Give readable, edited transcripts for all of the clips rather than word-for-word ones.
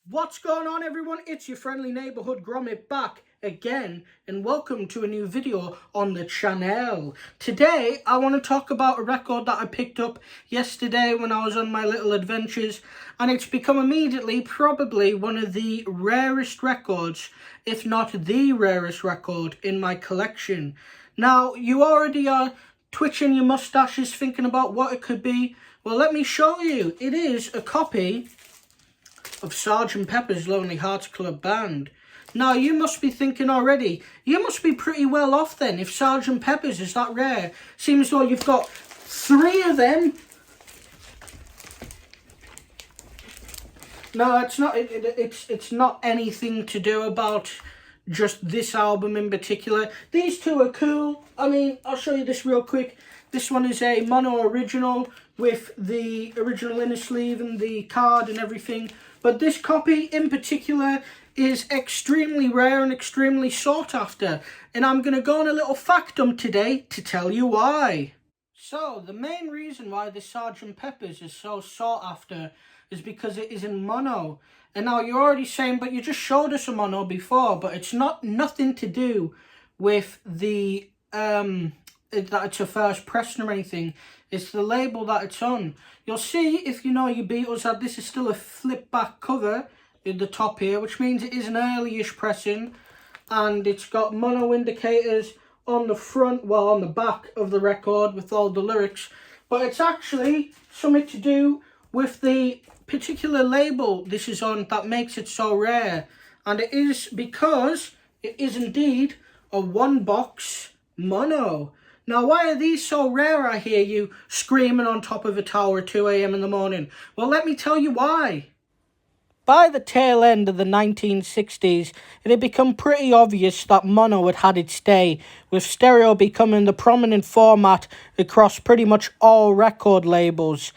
What's going on, everyone? It's your friendly neighborhood Gromit back again, and welcome to a new video on the channel. Today I want to talk about a record that I picked up yesterday when I was on my little adventures, and it's become immediately probably one of the rarest records, if not the rarest record in my collection. Now, you already are twitching your mustaches thinking about what it could be. Well, let me show you. It is a copy of Sgt. Pepper's Lonely Hearts Club Band. Now, you must be thinking already, you must be pretty well off then if Sgt. Pepper's is that rare. Seems though you've got 3 of them. No, it's not. It's not anything to do about just this album in particular. These 2 are cool. I mean, I'll show you this real quick. This one is a mono original with the original inner sleeve and the card and everything. But this copy in particular is extremely rare and extremely sought after. And I'm going to go on a little factum today to tell you why. So, the main reason why this Sgt. Pepper's is so sought after is because it is in mono. And now you're already saying, but you just showed us a mono before, but it's nothing to do with the that it's a first pressing or anything. It's the label that it's on. You'll see, if you know your Beatles, that this is still a flip back cover in the top here, which means it is an early-ish pressing, and it's got mono indicators on the front, well, on the back of the record with all the lyrics, but it's actually something to do with the particular label this is on that makes it so rare, and it is because it is indeed a 1-box mono. Now, why are these so rare, I hear you screaming on top of a tower at 2 a.m. in the morning? Well, let me tell you why. By the tail end of the 1960s, it had become pretty obvious that mono had had its day, with stereo becoming the prominent format across pretty much all record labels.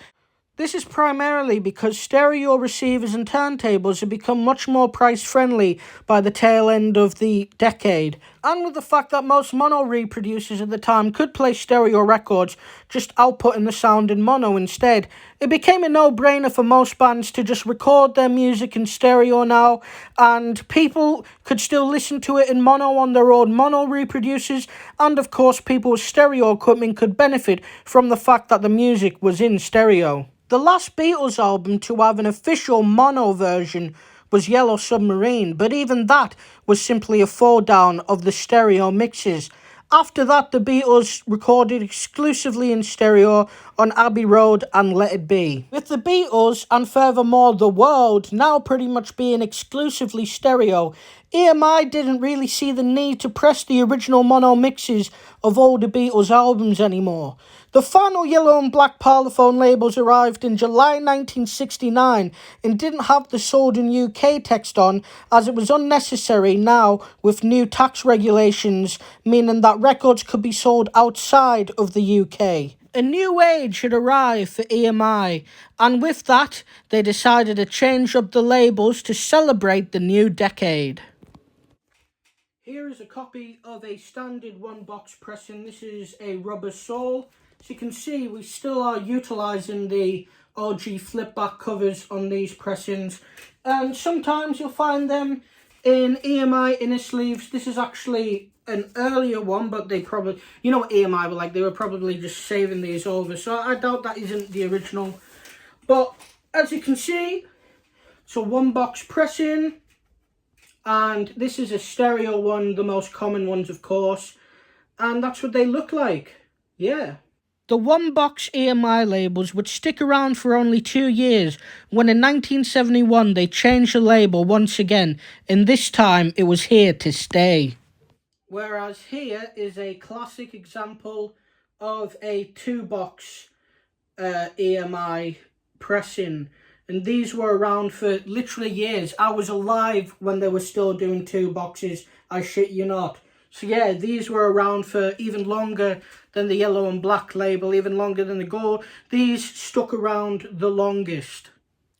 This is primarily because stereo receivers and turntables have become much more price-friendly by the tail end of the decade. And with the fact that most mono reproducers at the time could play stereo records, just outputting the sound in mono instead, it became a no-brainer for most bands to just record their music in stereo now, and people could still listen to it in mono on their own mono reproducers, and of course people with stereo equipment could benefit from the fact that the music was in stereo. The last Beatles album to have an official mono version was Yellow Submarine, but even that was simply a fall down of the stereo mixes. After that, the Beatles recorded exclusively in stereo on Abbey Road and Let It Be. With the Beatles, and furthermore the world, now pretty much being exclusively stereo, EMI didn't really see the need to press the original mono mixes of older Beatles albums anymore. The final yellow and black Parlophone labels arrived in July 1969 and didn't have the sold in UK text on, as it was unnecessary now with new tax regulations, meaning that records could be sold outside of the UK. A new age had arrived for EMI, and with that, they decided to change up the labels to celebrate the new decade. Here is a copy of a standard 1-box pressing. This is a rubber sole. As you can see, we still are utilising the OG flip-back covers on these pressings, and sometimes you'll find them in EMI inner sleeves. This is actually an earlier one, but they probably, you know what EMI were like, they were probably just saving these over, so I doubt that isn't the original. But as you can see, it's a 1-box pressing, and this is a stereo one, the most common ones of course, and that's what they look like. Yeah. The 1-box EMI labels would stick around for only 2 years, when in 1971 they changed the label once again, and this time it was here to stay. Whereas here is a classic example of a 2-box EMI pressing, and these were around for literally years. I was alive when they were still doing 2 boxes, I shit you not. So yeah, these were around for even longer than the yellow and black label, even longer than the gold. These stuck around the longest.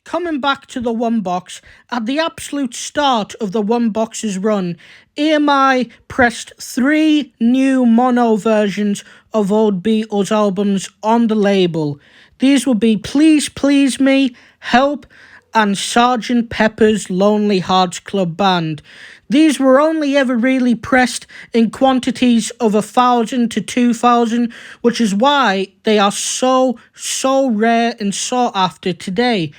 Coming back to the 1-box, at the absolute start of the 1-box's run, EMI pressed 3 new mono versions of old Beatles albums on the label. These would be Please Please Me, Help, and Sergeant Pepper's Lonely Hearts Club Band. These were only ever really pressed in quantities of 1,000 to 2,000, which is why they are so rare and sought after today.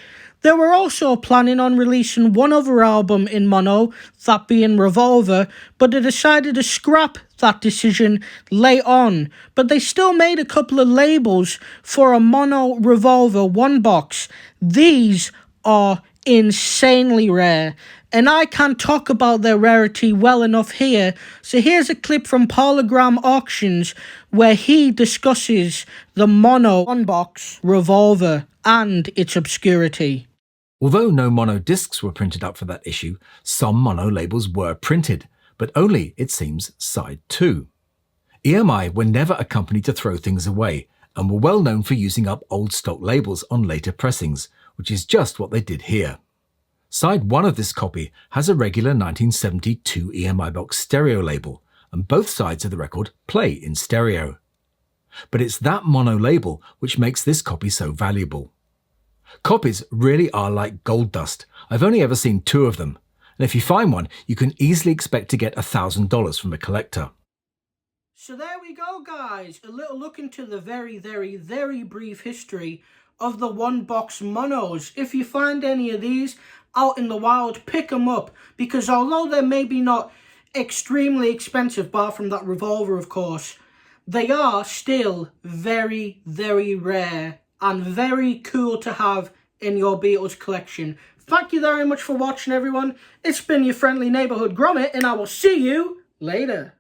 They were also planning on releasing one other album in mono, that being Revolver, but they decided to scrap that decision late on. But they still made a couple of labels for a mono Revolver one box. These are insanely rare, and I can't talk about their rarity well enough here, so here's a clip from Polygram Auctions where he discusses the mono one box Revolver and its obscurity. Although no mono discs were printed up for that issue, some mono labels were printed, but only, it seems, side 2. EMI were never a company to throw things away, and were well known for using up old stock labels on later pressings, which is just what they did here. Side 1 of this copy has a regular 1972 EMI box stereo label, and both sides of the record play in stereo. But it's that mono label which makes this copy so valuable. Copies really are like gold dust. I've only ever seen 2 of them, and if you find one, you can easily expect to get $1,000 from a collector. So there we go, guys. A little look into the very brief history of the one box monos. If you find any of these out in the wild, pick them up, because although they're maybe not extremely expensive, bar from that Revolver of course, they are still very rare and very cool to have in your Beatles collection. Thank you very much for watching, everyone. It's been your friendly neighborhood Gromit, and I will see you later.